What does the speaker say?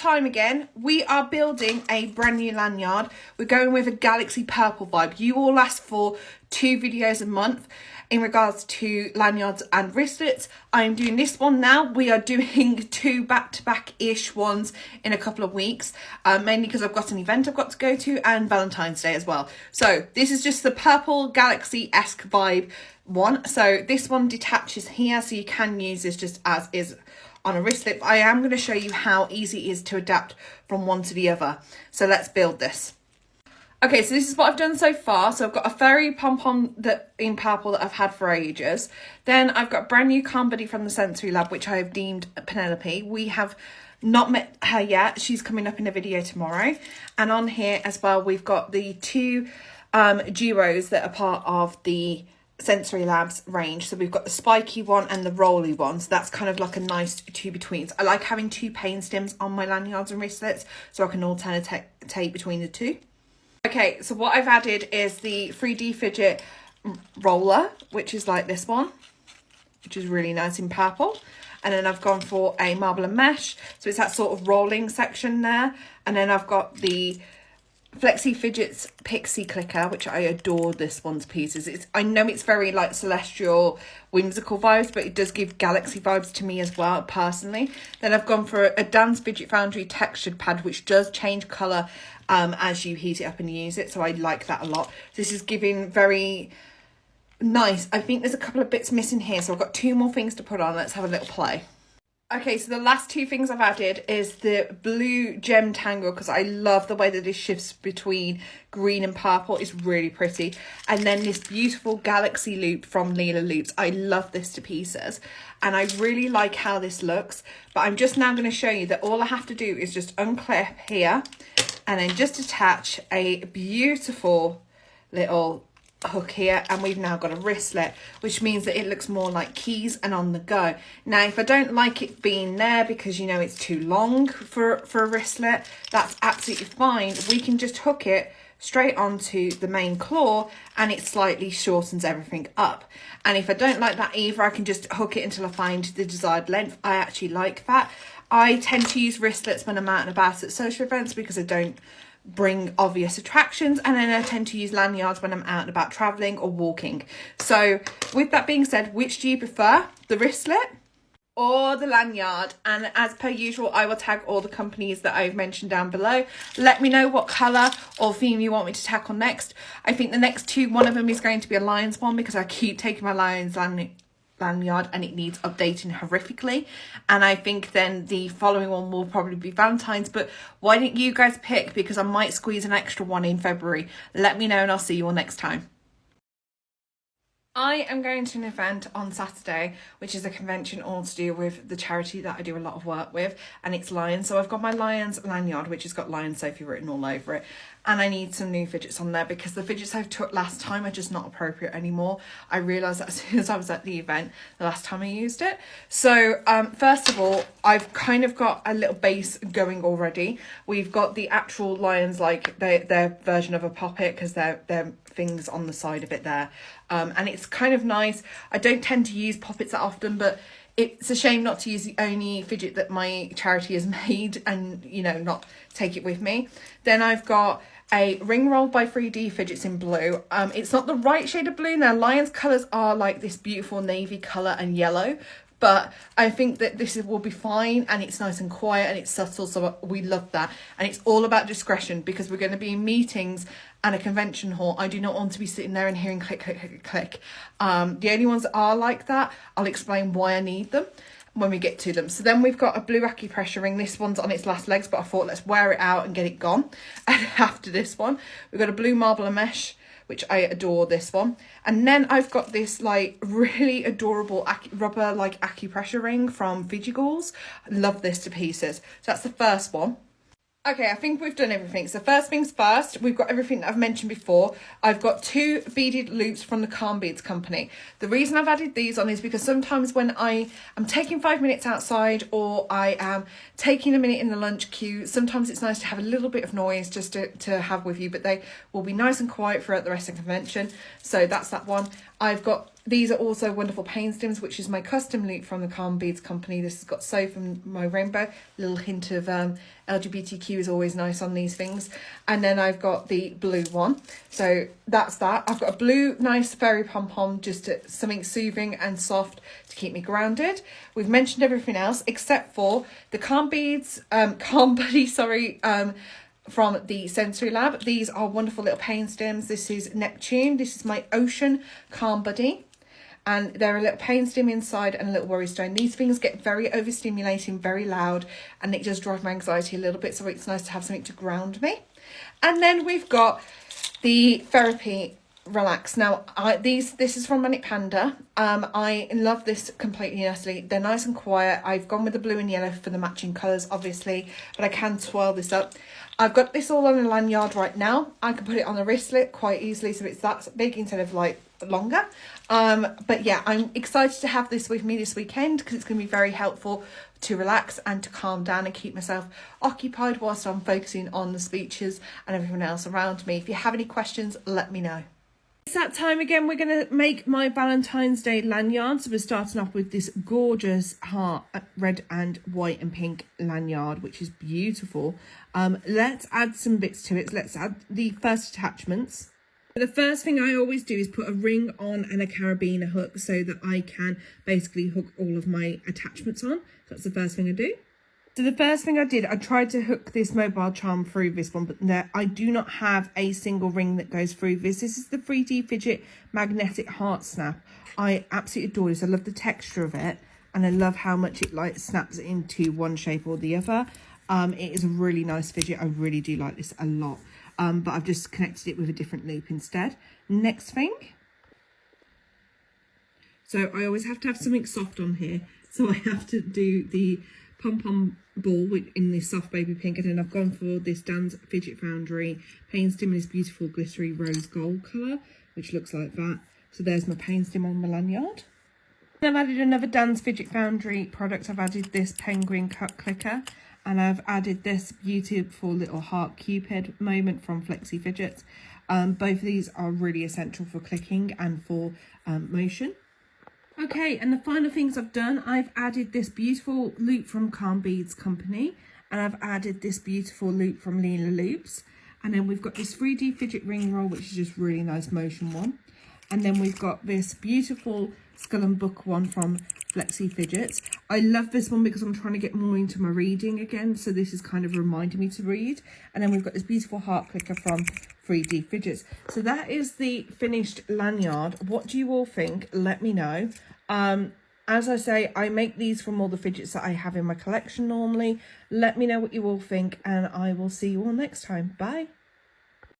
time again. We are building a brand new lanyard. We're going with a galaxy purple vibe. You all ask for 2 videos a month in regards to lanyards and wristlets. I'm doing this one now. We are doing 2 back-to-back-ish ones in a couple of weeks, mainly because I've got an event I've got to go to and Valentine's Day as well. So this is just the purple galaxy-esque vibe one. So this one detaches here, so you can use this just as is on a wristlet. I am going to show you how easy it is to adapt from one to the other. So let's build this. Okay, so this is what I've done so far. So I've got a fairy pom-pom that in purple that I've had for ages. Then I've got a brand new calm buddy from the Sensory Lab, which I have deemed Penelope. We have not met her yet. She's coming up in a video tomorrow. And on here as well, we've got the 2 duos that are part of the Sensory Labs range. So we've got the spiky one and the rolly one, so that's kind of like a nice 2-betweens. I like having 2 pain stems on my lanyards and wristlets so I can alternate between the 2. Okay, so what I've added is the 3D fidget roller, which is like this one, which is really nice in purple. And then I've gone for a marble and mesh, so it's that sort of rolling section there. And then I've got the Flexi Fidgets Pixie Clicker, which I adore this one's pieces. I know it's very like celestial, whimsical vibes, but it does give galaxy vibes to me as well, personally. Then I've gone for a Dance Fidget Foundry textured pad, which does change colour as you heat it up and use it. So I like that a lot. This is giving very nice. I think there's a couple of bits missing here, so I've got 2 more things to put on. Let's have a little play. Okay, so the last 2 things I've added is the blue gem tangle, because I love the way that this shifts between green and purple. It's really pretty. And then this beautiful galaxy loop from Leela Loops. I love this to pieces. And I really like how this looks. But I'm just now going to show you that all I have to do is just unclip here and then just attach a beautiful little hook here, and we've now got a wristlet, which means that it looks more like keys and on the go. Now if I don't like it being there because you know it's too long for a wristlet, that's absolutely fine. We can just hook it straight onto the main claw and it slightly shortens everything up. And if I don't like that either, I can just hook it until I find the desired length. I actually like that. I tend to use wristlets when I'm out and about at social events because I don't bring obvious attractions, and then I tend to use lanyards when I'm out and about traveling or walking. So with that being said, which do you prefer, the wristlet or the lanyard? And as per usual, I will tag all the companies that I've mentioned down below. Let me know what colour or theme you want me to tackle next. I think the next 2, one of them is going to be a Lions one, because I keep taking my Lions lanyard and it needs updating horrifically. And I think then the following one will probably be Valentine's, but why didn't you guys pick? Because I might squeeze an extra one in February. Let me know and I'll see you all next time. I am going to an event on Saturday, which is a convention all to do with the charity that I do a lot of work with, and it's Lions. So I've got my Lions lanyard, which has got Lion Sophie written all over it, and I need some new fidgets on there because the fidgets I've took last time are just not appropriate anymore. I realised that as soon as I was at the event the last time I used it. So first of all, I've kind of got a little base going already. We've got the actual Lions, like their version of a poppet, because they're things on the side of it there. And it's kind of nice. I don't tend to use poppets that often, but it's a shame not to use the only fidget that my charity has made and, you know, not take it with me. Then I've got a ring roll by 3D Fidgets in blue. It's not the right shade of blue. Now, Lion's colours are like this beautiful navy colour and yellow, but I think that this will be fine, and it's nice and quiet and it's subtle, so we love that. And it's all about discretion because we're going to be in meetings and a convention hall. I do not want to be sitting there and hearing click, click, click, click. The only ones that are like that, I'll explain why I need them when we get to them. So then we've got a blue acupressure ring. This one's on its last legs, but I thought let's wear it out and get it gone. And after this one, we've got a blue marble and mesh, which I adore this one. And then I've got this like really adorable rubber like acupressure ring from fidgets. I love this to pieces. So that's the first one. Okay, I think we've done everything. So first things first, we've got everything that I've mentioned before. I've got 2 beaded loops from the Calm Beads company. The reason I've added these on is because sometimes when I am taking 5 minutes outside or I am taking a minute in the lunch queue, sometimes it's nice to have a little bit of noise just to have with you, but they will be nice and quiet throughout the rest of the convention. So that's that one. I've got, these are also wonderful pain stims, which is my custom loop from the Calm Beads company. This has got So from my rainbow. A little hint of LGBTQ is always nice on these things. And then I've got the blue one. So that's that. I've got a blue nice fairy pom-pom, just something soothing and soft to keep me grounded. We've mentioned everything else except for the Calm Beads, Calm Buddy, sorry, from the Sensory Lab. These are wonderful little pain stims. This is Neptune. This is my Ocean Calm Buddy. And they're a little pain stim inside and a little worry stone. These things get very overstimulating, very loud, and it does drive my anxiety a little bit, so it's nice to have something to ground me. And then we've got the Therapy Relax. Now, this is from Manic Panda. I love this completely honestly. They're nice and quiet. I've gone with the blue and yellow for the matching colours, obviously, but I can twirl this up. I've got this all on a lanyard right now. I can put it on a wristlet quite easily, so it's that big instead of like longer. But yeah, I'm excited to have this with me this weekend because it's going to be very helpful to relax and to calm down and keep myself occupied whilst I'm focusing on the speeches and everyone else around me. If you have any questions, let me know. It's that time again. We're going to make my Valentine's Day lanyard. So we're starting off with this gorgeous heart red and white and pink lanyard, which is beautiful. Let's add some bits to it. Let's add the first attachments. The first thing I always do is put a ring on and a carabiner hook so that I can basically hook all of my attachments on. So that's the first thing I do. So the first thing I did, I tried to hook this mobile charm through this one, but I do not have a single ring that goes through this. This is the 3D Fidget Magnetic Heart Snap. I absolutely adore this. I love the texture of it, and I love how much it like snaps into one shape or the other. It is a really nice fidget. I really do like this a lot. But I've just connected it with a different loop instead. Next thing. So I always have to have something soft on here. So I have to do the pom-pom ball in this soft baby pink, and then I've gone for this Dan's Fidget Foundry pain stim in this beautiful glittery rose gold colour, which looks like that. So there's my pain stim on my lanyard. I've added another Dan's Fidget Foundry product. I've added this penguin cut clicker, and I've added this beautiful little heart cupid moment from Flexi Fidgets. Both of these are really essential for clicking and for motion. Okay, and the final things I've done, I've added this beautiful loop from Calm Beads company, and I've added this beautiful loop from Leela Loops, and then we've got this 3D fidget ring roll, which is just really nice motion one, and then we've got this beautiful skull and book one from Flexi Fidgets. I love this one because I'm trying to get more into my reading again, so this is kind of reminding me to read. And then we've got this beautiful heart clicker from 3D Fidgets. So that is the finished lanyard. What do you all think? Let me know. As I say, I make these from all the fidgets that I have in my collection normally. Let me know what you all think, and I will see you all next time. Bye.